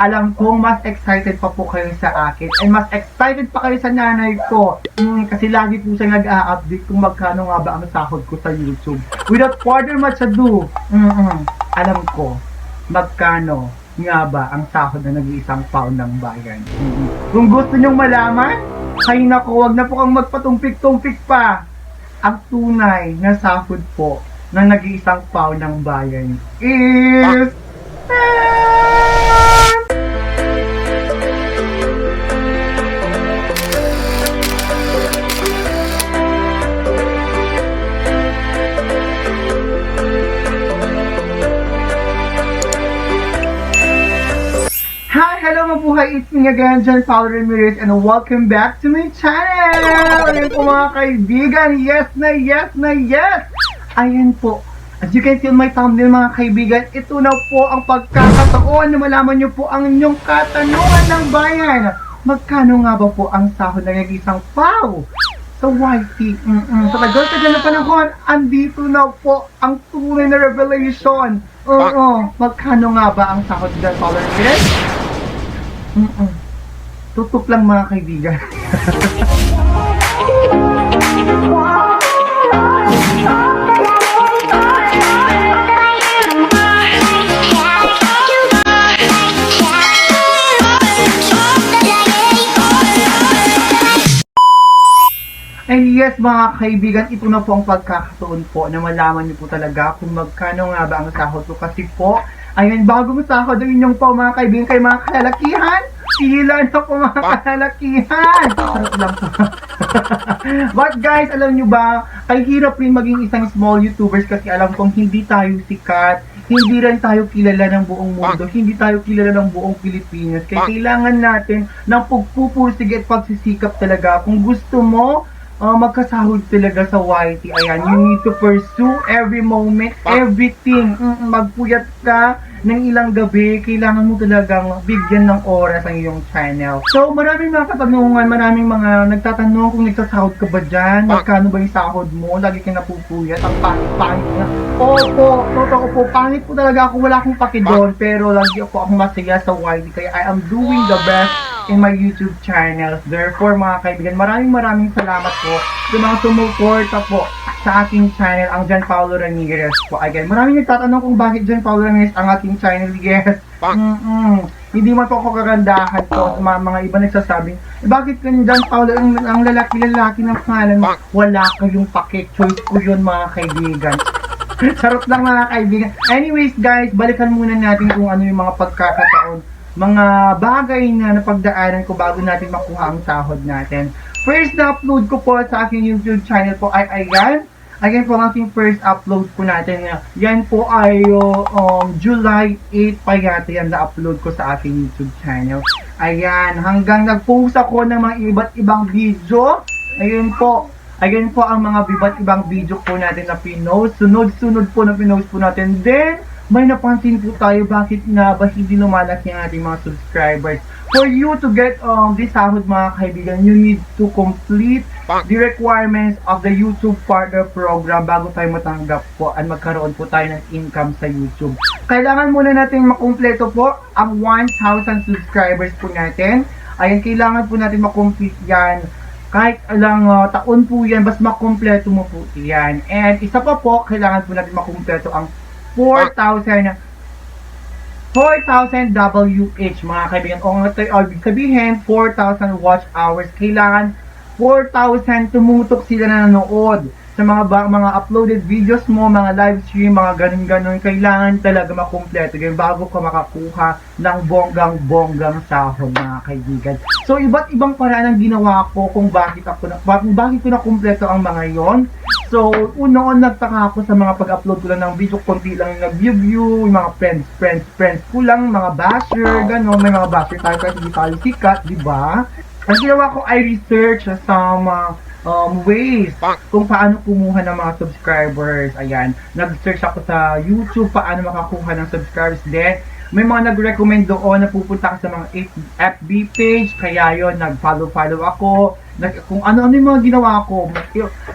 alam kong mas excited pa po kayo sa akin and mas excited pa kayo sa nanay ko kasi lagi po siya nag-a-update kung magkano nga ba ang sahod ko sa YouTube. Without further much ado, alam ko magkano nga ba ang sahod na nag-iisang pound ng bayan. Kung gusto nyong malaman, ay nako, wag na po kang magpatumpik-tumpik pa. Ang tunay na sahod po ng nag-iisang pound ng bayan is... Hello mabuhay, it's me again, John Paulo Ramirez, and welcome back to my channel! Ayan po mga kaibigan, yes na yes na yes! Ayan po, as you can see on my thumbnail mga kaibigan, ito na po ang pagkakataon na malaman nyo po ang inyong katanungan ng bayan. Magkano nga ba po ang sahod ng nag-isang PAW? Sa YT, sa tagal-tagal na panahon, andito na po ang tunay na revelation. Magkano nga ba ang sahod ng Paulo Ramirez? Tutok lang mga kaibigan. And yes mga kaibigan, ito na po ang pagkakataon po na malaman niyo po talaga kung magkano nga ba ang sahod ko. Kasi po, ayun, bagong sahod ang inyong po mga kaibigan kay mga kalalakihan. Sila na po mga kalalakihan. Sarap lang po. But guys, alam nyo ba, ay hirap rin maging isang small YouTubers kasi alam kong hindi tayo sikat. Hindi rin tayo kilala ng buong mundo. Hindi tayo kilala ng buong Pilipinas. Kaya kailangan natin ng pagpupursige at pagsisikap talaga. Kung gusto mo, magkasahod talaga sa YT. Ayan, you need to pursue every moment, everything. Magpuyat ka ng ilang gabi, kailangan mo talagang bigyan ng oras ang iyong channel. So, maraming mga katanungan, maraming mga nagtatanong kung nagsasahod ka ba dyan, magkano ba yung sahod mo, lagi ka napupuyat, ang pangit na. Opo, totoo po, pangit po talaga ako, wala akong pakidon, pero lagi akong masaya sa YT, kaya I am doing the best in my YouTube channel. Therefore, mga kaibigan, maraming salamat po sa mga sumuporta po sa aking channel, ang John Paulo Ramirez po. Again, maraming nagtatanong kung bakit John Paulo Ramirez ang aking channel. Yes. Hindi man po ako kagandahan po. Mga iba nagsasabing, bakit ka John Paulo ang lalaki ng pangalan mo? Wala kayong pake. Choice ko yun mga kaibigan. Charot lang mga kaibigan. Anyways guys, balikan muna natin kung ano yung mga pagkakataon, mga bagay na napagdaanan ko bago natin makuha ang sahod natin. First na upload ko po sa aking YouTube channel po ay ayan. Ayan po ang aking first upload po natin. Yan po ay July 8 pa yata yan na upload ko sa aking YouTube channel. Ayan, hanggang nag-post ako ng mga iba't ibang video. Ayan po ang mga iba't ibang video po natin na pinost. Sunod-sunod po na pinost po natin. Then, may napansin po tayo bakit nga ba hindi lumalaki ang ating mga subscribers. For you to get this sahod mga kaibigan, you need to complete the requirements of the YouTube Partner Program bago tayo matanggap po at magkaroon po tayo ng income sa YouTube. Kailangan muna natin makumpleto po ang 1,000 subscribers po natin. Ayan, kailangan po natin makomplete yan. Kahit alang taon po yan, basta makumpleto mo po yan. And isa pa po, kailangan po natin makumpleto ang 4,000 WH mga kaibigan. Kung ito ibig sabihin 4,000 watch hours, kailangan 4,000 tumutok sila na nanood sa mga uploaded videos mo, mga live stream, mga ganun-ganun. Kailangan talaga makumpleto yan bago ka makakuha ng bonggang-bonggang sahod mga kaibigan. So iba't ibang paraan ang ginawa ko kung bakit ko nakumpleto ang mga yon. So, noon nagtaka ako sa mga pag-upload ko lang ng video, konti lang yung nag-view, yung mga friends ko lang, mga basher, gano'n, may mga basher tayo kasi hindi tayo sikat, di ba? Ang ginawa ko ay research some ways kung paano kumuha ng mga subscribers. Ayan, nag-search ako sa YouTube paano makakuha ng subscribers. Then, may mga nag-recommend doon na pupunta ka sa mga FB page, kaya yon nag-follow ako, kung ano-ano yung mga ginawa ko.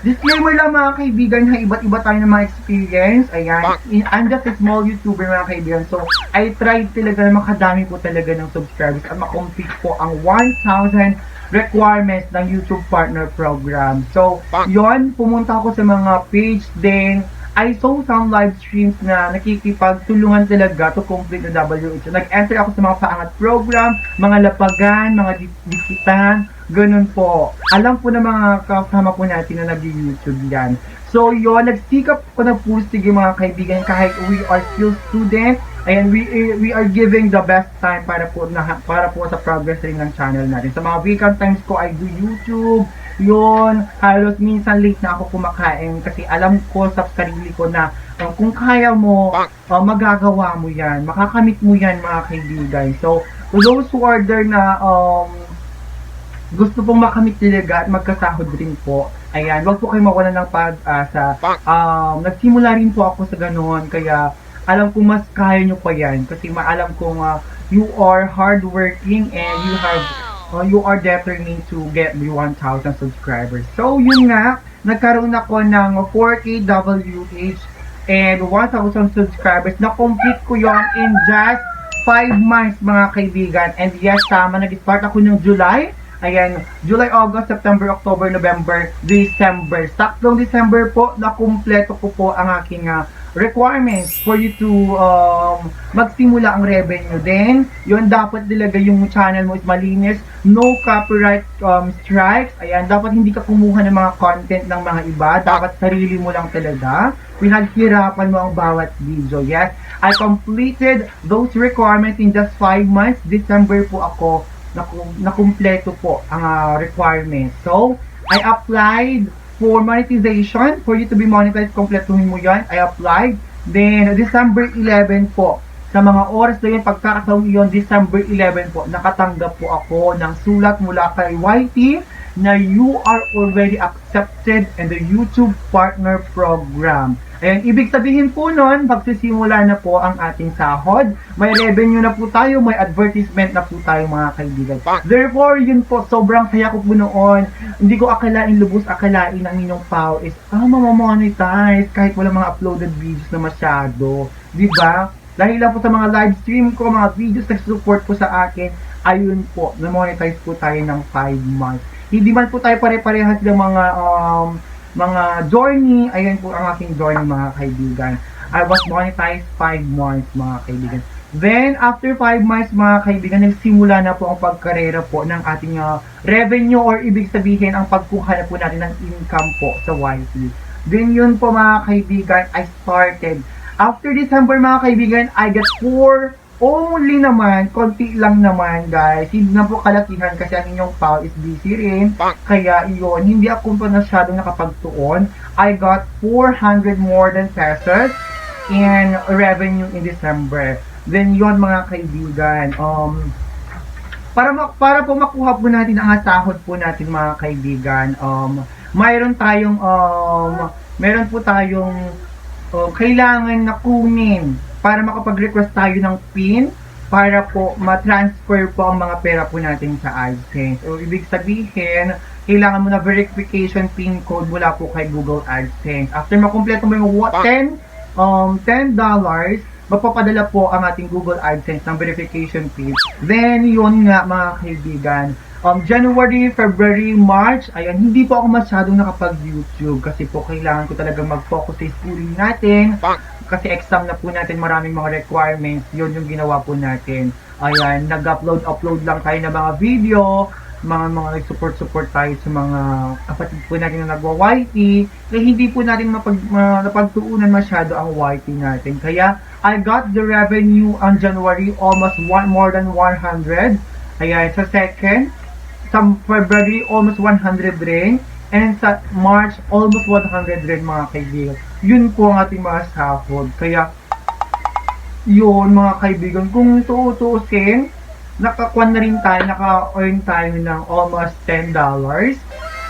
Disclaimer lang mga kaibigan, ha, iba't iba tayo ng mga experience. Ayan, I'm just a small YouTuber mga kaibigan. So, I tried talaga na makadami po talaga ng subscribers at makomplete po ang 1,000 requirements ng YouTube Partner Program. So, yon pumunta ako sa mga page din. I saw some live streams na nakikipagtulungan talaga to complete the WHO. Nag-enter ako sa mga paangat program, mga lapagan, mga dikitan, ganun po. Alam po na mga kasama po natin na nag-YouTube yan. So yun, nagsikap ko na po sige mga kaibigan kahit we are still students and we are giving the best time para po sa progress rin ng channel natin. Sa mga weekend times ko, I do YouTube. Yun, halos minsan late na ako kumakain kasi alam ko sa sarili ko na kung kaya mo, magagawa mo yan, makakamit mo yan mga kaibigan. So, to those who are there na gusto pong makamit talaga at magkasahod rin po, ayan, wag po kayo mawala ng pag-asa. Nagsimula rin po ako sa ganoon, kaya alam ko mas kaya nyo pa yan kasi maalam kong you are hardworking and you are determined to get the 1,000 subscribers. So, yun nga, nagkaroon ako ng 4K WH and 1,000 subscribers. Na-complete ko yon in just 5 months, mga kaibigan. And yes, tama, nag-start ako ng July. Ayan, July, August, September, October, November, December. Saktong December po, nakumpleto ko po ang aking requirements for you to magsimula ang revenue. Then, yun, dapat talaga yung channel mo is malinis, no copyright strikes. Ayan, dapat hindi ka kumuha ng mga content ng mga iba, dapat sarili mo lang talaga. Pinaghirapan mo ang bawat video. Yes, I completed those requirements in just 5 months. December po ako nakumpleto po ang requirements. So, I applied for monetization. For you to be monetized, kompletuhin mo yan. I applied. Then, December 11 po. Sa mga oras na yun, pagkakataon yun, December 11 po, nakatanggap po ako ng sulat mula kay YT na you are already accepted in the YouTube Partner Program. Ayan, ibig sabihin po nun, magsisimula na po ang ating sahod. May revenue na po tayo, may advertisement na po tayo mga kaibigan. Therefore, yun po, sobrang saya ko po noon. Hindi ko akalain ang inyong pao is, mamamonetize kahit wala mga uploaded videos na masyado. Diba? Dahil lang po sa mga live stream ko, mga videos na support po sa akin, ayun po, na-monetize po tayo ng 5 months. Hindi man po tayo pare-parehas ng mga journey. Ayan po ang aking journey mga kaibigan. I was monetized 5 months mga kaibigan. Then, after 5 months mga kaibigan, nagsimula na po ang pagkarera po ng ating revenue or ibig sabihin ang pagkuha na po natin ng income po sa YT. Then yun po mga kaibigan, I started. After December mga kaibigan, I got 4 only naman, konti lang naman guys. Hindi na po kalakihan kasi ang inyong pao is busy rin. Kaya yun, hindi ako pa masyadong nakapagtuon. I got 400 more than pesos in revenue in December. Then yun mga kaibigan, para po makuha po natin ang sahod po natin mga kaibigan, meron po tayong kailangan na kunin para makapag-request tayo ng PIN para po ma-transfer po ang mga pera po natin sa AdSense. O ibig sabihin, kailangan mo na verification PIN code mula po kay Google AdSense. After makumpleto mo yung $10, mapapadala po ang ating Google AdSense ng verification PIN. Then, yun nga mga kaibigan, January, February, March, ayan, hindi po ako masyadong nakapag-YouTube kasi po kailangan ko talaga mag-focus sa schooling natin. Kasi exam na po natin, maraming mga requirements, yun yung ginawa po natin. Ayan, nag-upload lang tayo ng mga video, mga nag-support tayo sa mga kapatid po natin na nagwa-YT, kaya hindi po natin napagtuunan masyado ang YT natin. Kaya, I got the revenue on January, almost more than 100. Ayan, sa second, sa February, almost 100 rin. And sa March, almost 100 rin mga kaibigan. Yun po ang ating mga sahod. Kaya, yun mga kaibigan, kung tuutusin, naka-earn tayo ng almost $10.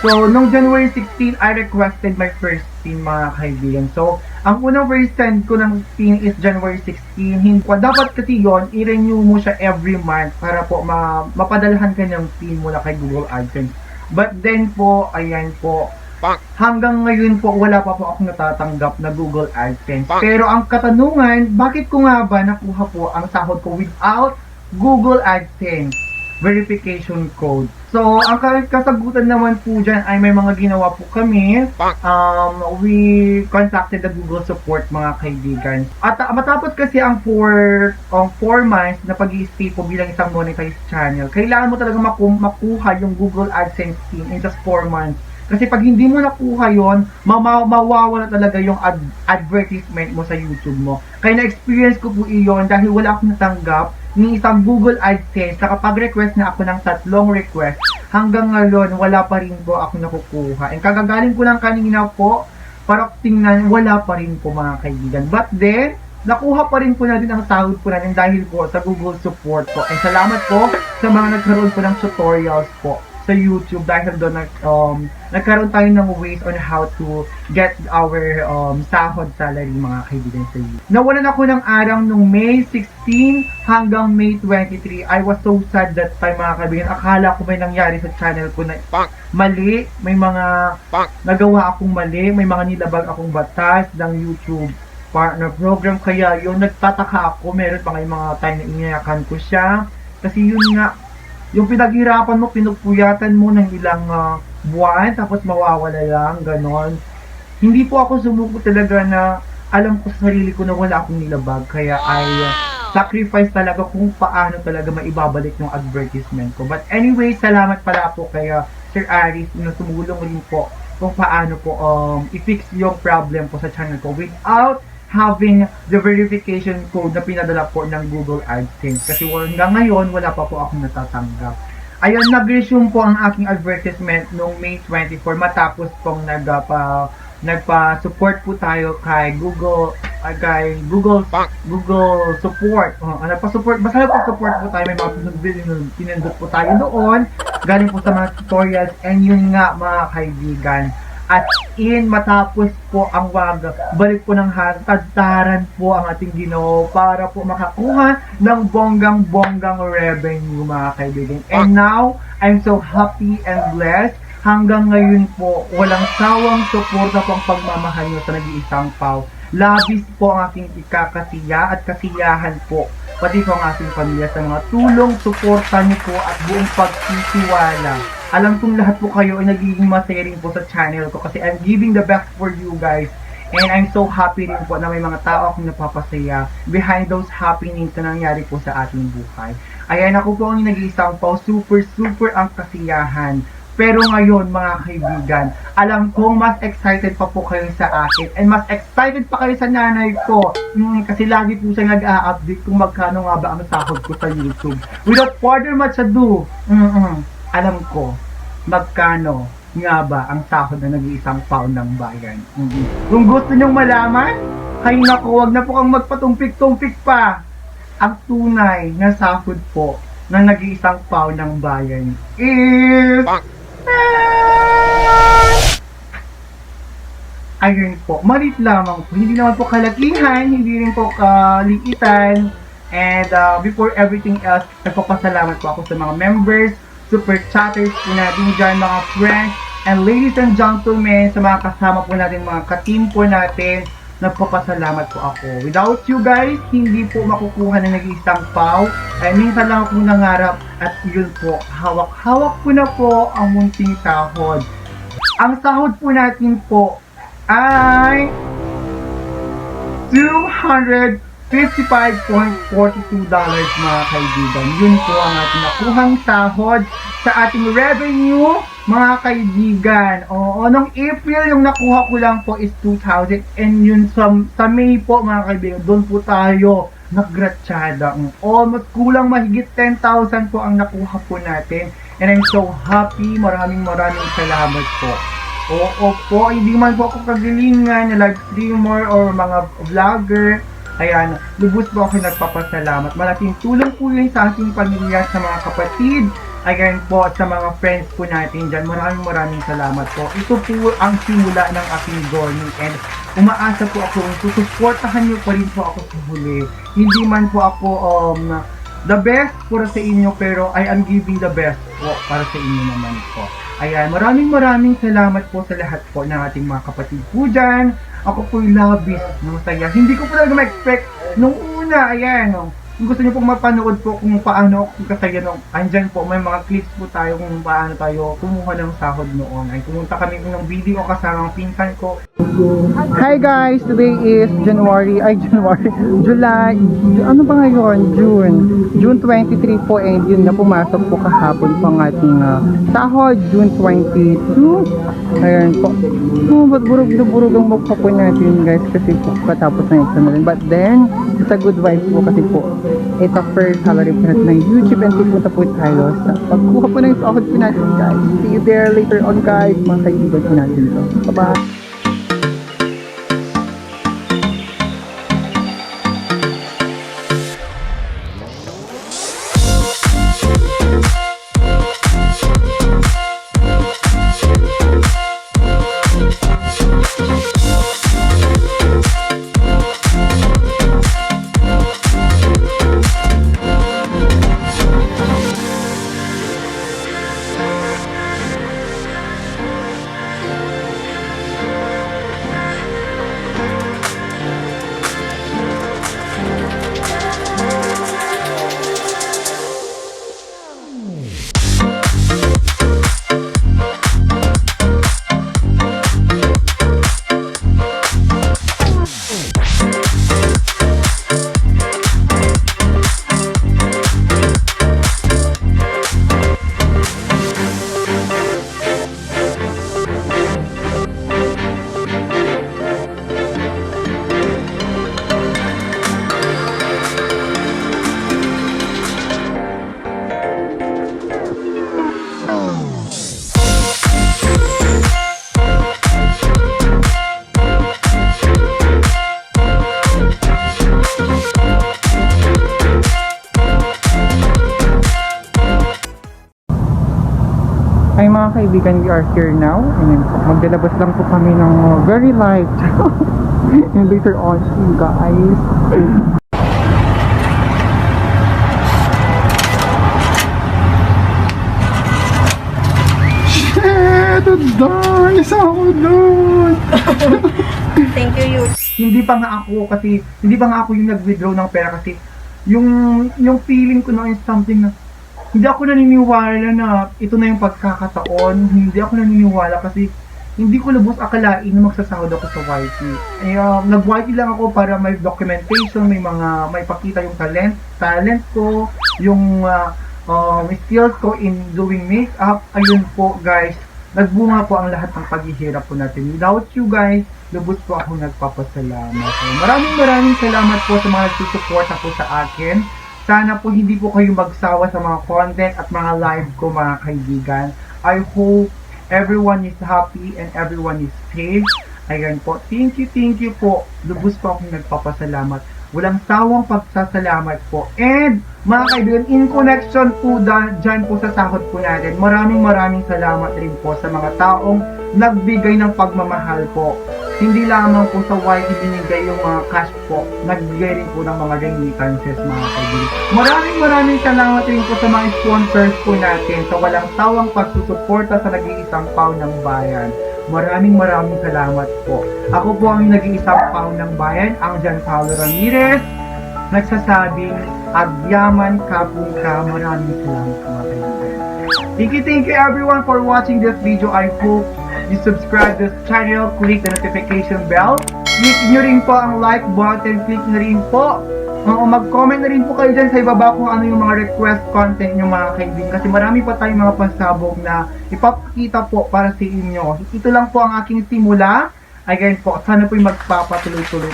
So, nung January 16, I requested my first pin, mga kaibigan. So, ang unang first send ko ng pin is January 16. Hindi ko, dapat kasi yon i-renew mo siya every month para po mapadalhan ka ng pin mula kay Google AdSense. But then po, ayan po, hanggang ngayon po, wala pa po akong natatanggap na Google AdSense. Pero ang katanungan, bakit ko nga ba nakuha po ang sahod ko without Google AdSense verification code? So, ang kasagutan naman po dyan ay may mga ginawa po kami. We contacted the Google support, mga kaibigan. At matapos kasi ang 4 months na pag-i-stay po bilang isang monetized channel, kailangan mo talaga makuha yung Google AdSense pin in just 4 months. Kasi pag hindi mo nakuha yon, mawawala talaga yung advertisement mo sa YouTube mo. Kaya na-experience ko po iyon dahil wala akong natanggap ni isang Google AdSense. Nakapag-request na ako ng 3 request. Hanggang ngayon, wala pa rin po ako nakukuha. And kagagaling ko lang kanina po, para tingnan, wala pa rin po, mga kaibigan. But then, nakuha pa rin po natin ang sahod po natin dahil po sa Google support po. And salamat po sa mga nagkaroon po ng tutorials po sa YouTube dahil doon nagkaroon tayo ng ways on how to get our sahod salary, mga kaibigan, sa YouTube. Nawalan ako ng araw nung May 16 hanggang May 23. I was so sad that time, mga kaibigan. Akala ko may nangyari sa channel ko na mali, may mga nagawa akong mali, may mga nilabag akong batas ng YouTube partner program. Kaya yun, nagtataka ako. Meron pa ngayong mga time na iniyakan ko siya. Kasi yun nga, yung pinaghirapan mo, pinupuyatan mo ng ilang buwan, tapos mawawala lang, ganon. Hindi po ako sumuko talaga na alam ko sa sarili ko na wala akong nilabag. Kaya I sacrifice talaga kung paano talaga maibabalik yung advertisement ko. But anyway, salamat pala po kaya Sir Aris na tumulong rin po kung paano po i-fix yung problem po sa channel ko without having the verification code na pinadala po ng Google AdSense. Kasi hanggang ngayon, wala pa po akong natatanggap. Ayun, nag-resume po ang aking advertisement noong May 24 matapos pong nagpa-support po tayo kay Google support. Nagpa-support, basta nagpa-support po tayo, may mga pinindot po tayo doon, galing po sa mga tutorials, and yun nga, mga kaibigan. At matapos po ang balik po ng tagtaran po ang ating Ginoo para po makakuha ng bonggang-bonggang revenue, mga kaibigan. And now, I'm so happy and blessed. Hanggang ngayon po, walang sawang suporta po ang pagmamahal nyo sa nag-iisang Pau. Labis po ang aking ikakasiya at kasiyahan po, pati po ang ating pamilya sa mga tulong, suporta nyo po at buong pagtitiwala. Alam kong lahat po kayo ay nagiging masaya rin po sa channel ko kasi I'm giving the best for you guys. And I'm so happy rin po na may mga tao akong napapasaya behind those happenings na nangyari po sa ating buhay. Ayan, ako po ang nag-iisang Pau, super ang kasiyahan. Pero ngayon, mga kaibigan, alam kong mas excited pa po kayo sa akin and mas excited pa kayo sa nanay ko kasi lagi po siya nag-a-update kung magkano nga ba ang sahod ko sa YouTube. Without further much ado, alam ko magkano nga ba ang sahod na nag-iisang Pau ng bayan. Kung gusto nyong malaman, kayo na ko, wag na po kang magpatumpik-tumpik pa. Ang tunay na sahod po ng nag-iisang Pau ng bayan is ayun po, malit lamang po. Hindi naman po kalakihan, hindi rin po kaliitan. And before everything else, nagpapasalamat po ako sa mga members, super chatters po natin dyan, mga friends, and ladies and gentlemen, sa mga kasama po natin, mga ka-team po natin, nagpapasalamat po ako. Without you guys, hindi po makukuha na nag-iisang Pau. Ay minsan lang ako nangarap at yun po, hawak-hawak po na po ang munting sahod. Ang sahod po natin po ay $255.42, mga kaibigan. Yun po ang ating nakuhang sahod sa ating revenue, mga kaibigan. Oo, nung April, yung nakuha ko lang po is 2,000. And yun sa May po, mga kaibigan, doon po tayo naggratsada. Almost kulang mahigit 10,000 po ang nakuha po natin. And I'm so happy. Maraming salamat po. Oo po, hindi man po ako kagalingan na live streamer or mga vlogger. Ayan, lubos po ako nagpapasalamat. Malaking tulong po yun sa ating pamilya, sa mga kapatid, Again po sa mga friends po natin dyan, maraming salamat po. Ito po ang simula ng aking journey and umaasa po ako, susuportahan niyo pa rin po ako sa huli. Hindi man po ako the best para sa inyo, pero I am giving the best po para sa inyo naman po. Ayan, maraming salamat po sa lahat po ng ating mga kapatid po dyan. Ako po'y labis na masaya. Hindi ko po talaga ma-expect nung una, ayan, kung gusto niyo pong mapanood po kung paano ako kasaya nung andyan po, may mga clips po tayo kung paano tayo kumuha ng sahod noon. Ay pumunta kami ng video kasama ang pinsan ko. Hi guys! Today is July, ano ba ngayon? June 23 po, and yun na pumasok po kahapon po ang ating sahod, June 22. Ayan po. Ba't burog ang mukha po natin guys, kasi po katapos ng exam na rin. But then, it's a good vibe po kasi po it's a first salary po natin ng YouTube, and pupunta po tayo sa pagkuha po ng sahod po natin guys. See you there later on guys, mga kaibigan po natin. So, bye-bye! Ay mga kaibigan, we are here now, and maglalabas lang po kami ng very light and later on see you guys. Shit! Doon! Isa ako doon! Thank you. Hindi pa nga ako yung nag-withdraw ng pera kasi yung feeling ko na is something na hindi ako naniniwala na ito na yung pagkakataon. Hindi ako naniniwala kasi hindi ko lubos akalain na magsasahod ako sa YT. Nag-YT lang ako para may documentation, may pakita yung talent ko, yung skills ko in doing makeup. Ayun po guys, nagbunga po ang lahat ng paghihirap po natin. Without you guys, lubos po ako nagpapasalamat. Maraming salamat po sa mga nagsusuporta po sa akin. Sana po hindi po kayo magsawa sa mga content at mga live ko mga kaibigan. I hope everyone is happy and everyone is safe. Ayan po. Thank you po. Lubos po akong nagpapasalamat. Walang sawang pagsasalamat po. And mga kaibigan, in connection po dyan po sa sahod po natin, maraming salamat rin po sa mga taong nagbigay ng pagmamahal po. Hindi lamang po sa YT binigay yung mga cash po, nagbigay rin po ng mga remittances mga kaibigan. Maraming salamat rin po sa mga sponsors po natin sa walang sawang pagsusuporta sa nag-iisang pao ng bayan. Maraming salamat po. Ako po ang nag-iisang pao ng bayan, ang Jan Paulo Ramirez, nagsasabing, agyaman kapong ka. Maraming salamat mga kaibigan. Thank you everyone for watching this video. I hope you subscribe this channel, click the notification bell, click nyo rin po ang like button, click nyo rin po, mag-comment na rin po kayo dyan sa ibaba kung ano yung mga request content nyo mga kaibigan, kasi marami pa tayong mga pasabog na ipapakita po para sa inyo. Ito lang po ang aking simula. Again po, sana po yung magtuloy-tuloy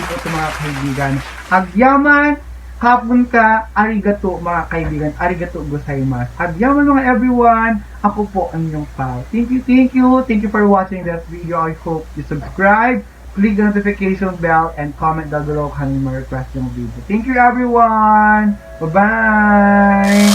po sa mga kaibigan. Agyaman hapon ka, arigato mga kaibigan, arigato gozaimasu. Agyaman mga everyone, ako po ang inyong pal. Thank you for watching this video. I hope you subscribe, click the notification bell, and comment down below kung ano yung request yung video. Thank you everyone! Bye-bye!